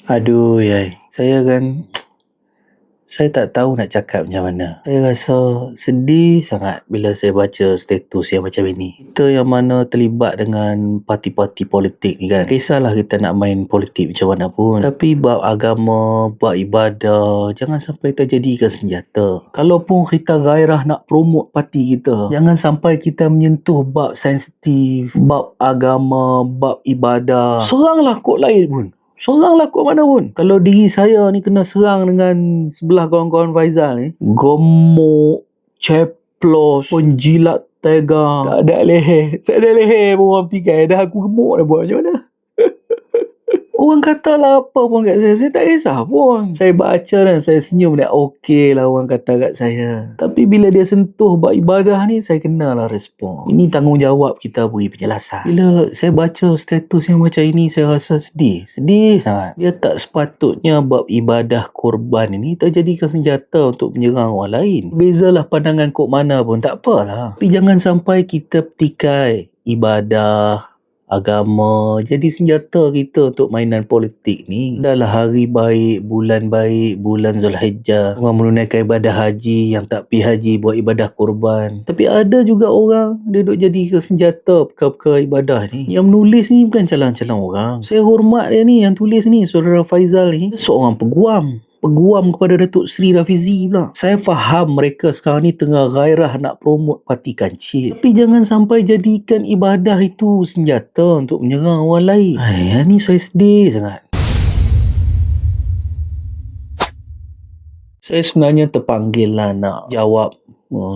Aduh, yai. Saya tak tahu nak cakap macam mana. Saya rasa sedih sangat bila saya baca status yang macam ini. Kita yang mana terlibat dengan parti-parti politik ni kan. Kisahlah kita nak main politik macam mana pun. Tapi bab agama, bab ibadah, jangan sampai terjadikan senjata. Kalaupun kita gairah nak promote parti kita, jangan sampai kita menyentuh bab sensitif, bab agama, bab ibadah. Seranglah kod lain pun. Seranglah kod mana pun. Kalau diri saya ni kena serang dengan sebelah kawan-kawan Faizal ni, gemuk, ceplos, penjilat tega, tak ada leher pun orang pikai. Dah aku gemuk dah buat macam mana. Orang katalah apa pun kat saya tak kisah pun. Saya baca dan saya senyum dan okey lah orang kata kat saya. Tapi bila dia sentuh bab ibadah ni, saya kenalah respon. Ini tanggungjawab kita beri penjelasan. Bila saya baca status yang macam ini, saya rasa sedih sangat. Dia tak sepatutnya bab ibadah korban ini terjadikan senjata untuk menyerang orang lain. Bezalah pandangan kod mana pun, tak apalah. Tapi jangan sampai kita petikai ibadah, agama jadi senjata kita untuk mainan politik ni. Dahlah hari baik, bulan Zulhijjah, orang menunaikan ibadah haji, yang tak pergi haji buat ibadah korban. Tapi ada juga orang dia duk jadi ke senjata perkara-perkara ibadah ni. Yang menulis ni bukan calon-calon orang. Saya hormat dia ni, yang tulis ni, saudara Faizal ni, seorang peguam kepada Datuk Seri Rafizi pula. Saya faham mereka sekarang ni tengah gairah nak promote parti kancil. Tapi jangan sampai jadikan ibadah itu senjata untuk menyerang orang lain. Ni saya sedih sangat. Saya sebenarnya terpanggil lah nak jawab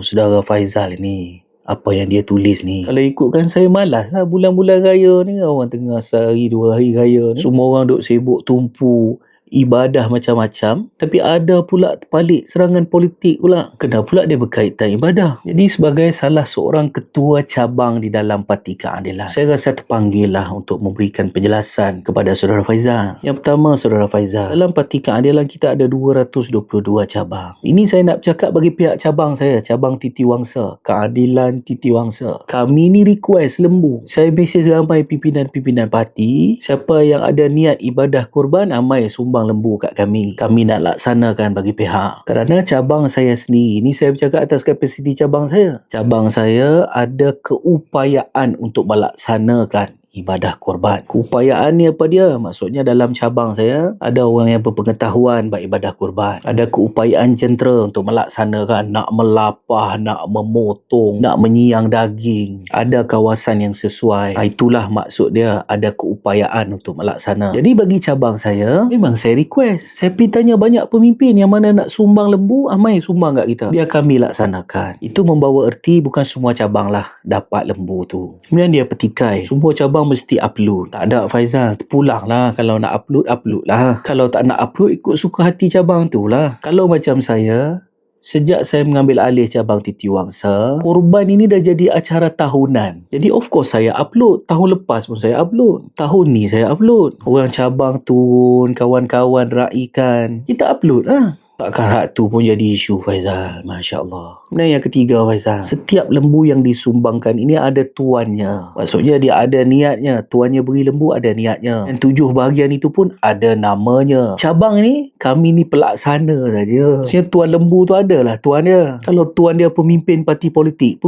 saudara Faizal ni. Apa yang dia tulis ni. Kalau ikutkan saya malas lah. Bulan-bulan raya ni, orang tengah sehari dua hari raya ni, semua orang duk sibuk tumpu ibadah macam-macam, tapi ada pula terbalik serangan politik pula. Kena pula dia berkaitan ibadah. Jadi sebagai salah seorang ketua cabang di dalam Parti Keadilan, saya rasa terpanggil lah untuk memberikan penjelasan kepada saudara Faizal. Yang pertama, saudara Faizal, dalam Parti Keadilan kita ada 222 cabang. Ini saya nak bercakap bagi pihak cabang saya, cabang Titiwangsa, Keadilan Titiwangsa. Kami ni request lembu. Saya mesej ramai pimpinan-pimpinan parti, siapa yang ada niat ibadah korban, amai sumbang lembu kat kami nak laksanakan bagi pihak. Kerana cabang saya sendiri, ini saya bercakap atas kapasiti cabang saya ada keupayaan untuk melaksanakan ibadah korban. Keupayaan ni apa dia? Maksudnya dalam cabang saya ada orang yang berpengetahuan bab ibadah korban. Ada keupayaan jentera untuk melaksanakan, nak melapah, nak memotong, nak menyiang daging. Ada kawasan yang sesuai. Itulah maksud dia, ada keupayaan untuk melaksana. Jadi bagi cabang saya, memang saya request. Saya pergi tanya banyak pemimpin yang mana nak sumbang lembu, amai sumbang kat kita. Biar kami laksanakan. Itu membawa erti bukan semua cabang lah dapat lembu tu. Kemudian dia petikai. Semua cabang mesti upload. Tak ada Faizal, terpulang lah. Kalau nak upload lah. Kalau tak nak upload, ikut suka hati cabang tu lah. Kalau macam saya, sejak saya mengambil alih cabang Titiwangsa, korban ini dah jadi acara tahunan. Jadi of course saya upload. Tahun lepas pun saya upload. Tahun ni saya upload. Orang cabang turun, kawan-kawan raikan, kita upload lah. Takkan hak tu pun jadi isu Faizal. Masya Allah. Kemudian yang ketiga Faizal, setiap lembu yang disumbangkan ini ada tuannya. Maksudnya dia ada niatnya. Tuannya beri lembu ada niatnya. Dan 7 bahagian itu pun ada namanya. Cabang ni, kami ni pelaksana saja. Maksudnya tuan lembu tu adalah tuan dia. Kalau tuan dia pemimpin parti politik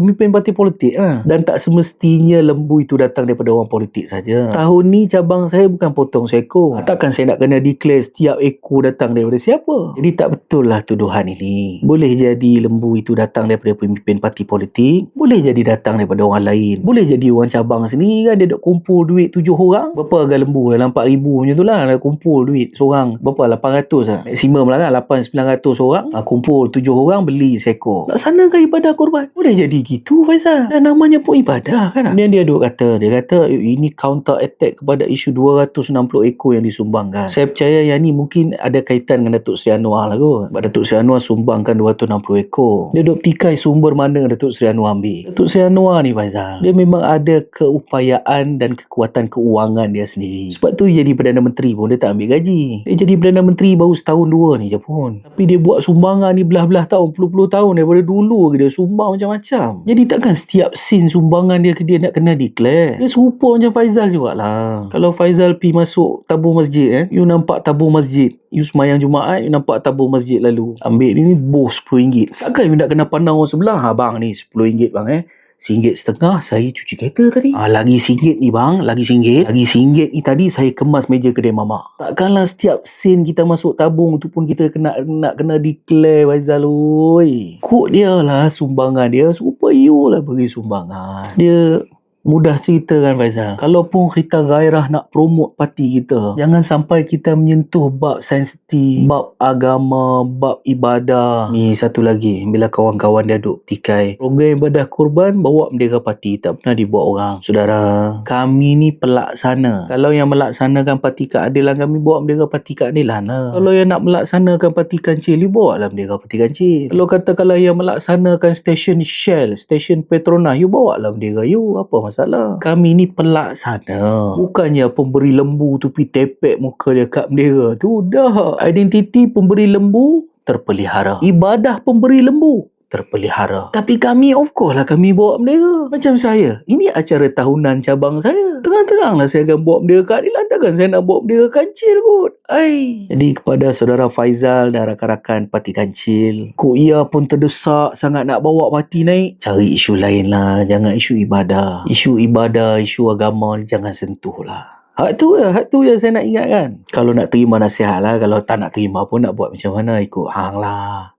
lah. Dan tak semestinya lembu itu datang daripada orang politik saja. Tahun ni cabang saya bukan potong seekor. Takkan saya nak kena declare setiap ekor datang daripada siapa. Jadi tak betul lah tuduhan ini. Boleh jadi lembu itu datang daripada pemimpin parti politik, boleh jadi datang daripada orang lain, boleh jadi orang cabang sendiri kan, dia duk kumpul duit 7 orang. Berapa harga lembu? Dalam 4,000 macam tu lah. Dia kumpul duit seorang berapa? 800 lah. Maksimum lah kan, 8-900 orang. Kumpul 7 orang beli seekor. Laksanakan ibadah korban. Boleh jadi gitu Faizal. Dan namanya pun ibadah kan. Kemudian dia kata ini counter attack kepada isu 260 ekor yang disumbangkan. Saya percaya yang ni mungkin ada kaitan dengan Datuk Seri Anwar lah kot. kot. Sebab Datuk Seri Anwar sumbangkan 260 ekor. Dia duk petikai sumber mana Datuk Seri Anwar ambil. Datuk Seri Anwar ni Faizal, dia memang ada keupayaan dan kekuatan keuangan dia sendiri. Sebab tu jadi Perdana Menteri pun dia tak ambil gaji. Dia jadi Perdana Menteri baru setahun dua ni je pun. Tapi dia buat sumbangan ni belah-belah tahun, puluh-puluh tahun daripada dulu dia sumbang macam-macam. Jadi takkan setiap scene sumbangan dia ke dia nak kena declare. Dia serupa macam Faizal jugalah. Kalau Faizal pi masuk tabung masjid you nampak tabung masjid, you semayang Jumaat, you nampak tabung masjid lalu, ambil ni bos RM10. Takkan you nak kena pandang orang sebelah, bang ni RM10 bang RM1.50 saya cuci kereta tadi. Lagi RM1 ni bang, lagi RM1. Lagi RM1 ni tadi saya kemas meja kedai mamak. Takkanlah setiap sen kita masuk tabung tu pun kita nak kena declare Faizal oi. Kut dia lah sumbangan dia, serupa you lah bagi sumbangan. Dia mudah cerita kan Faizal. Kalaupun kita gairah nak promote parti kita, jangan sampai kita menyentuh bab sensitif, bab agama, bab ibadah. Ni satu lagi, bila kawan-kawan dia duk petikai program ibadah kurban, bawa bendera parti, tak pernah dibuat orang. Saudara, kami ni pelaksana. Kalau yang melaksanakan parti keadilan, kami bawa bendera parti keadilan lah. Kalau yang nak melaksanakan parti kancil, you bawa lah bendera parti kancil. Kalau yang melaksanakan stesen Shell, stesen Petronas, you bawa lah bendera you. Apa masalah? Kami ni pelaksana, bukannya pemberi lembu tu pi tepek muka dia kat bendera tu. Dah identiti pemberi lembu terpelihara, ibadah pemberi lembu terpelihara. Tapi kami of course lah kami bawa bendera. Macam saya, ini acara tahunan cabang saya, terang-terang lah saya akan bawa bendera keadilan. Takkan saya nak bawa bendera kancil kot. Jadi kepada saudara Faizal dan rakan-rakan parti kancil, kok ia pun terdesak sangat nak bawa parti naik, cari isu lain lah. Jangan isu ibadah, isu agama ni jangan sentuh lah. Hak tu je saya nak ingatkan. Kalau nak terima nasihat lah, kalau tak nak terima pun nak buat macam mana, ikut hang lah.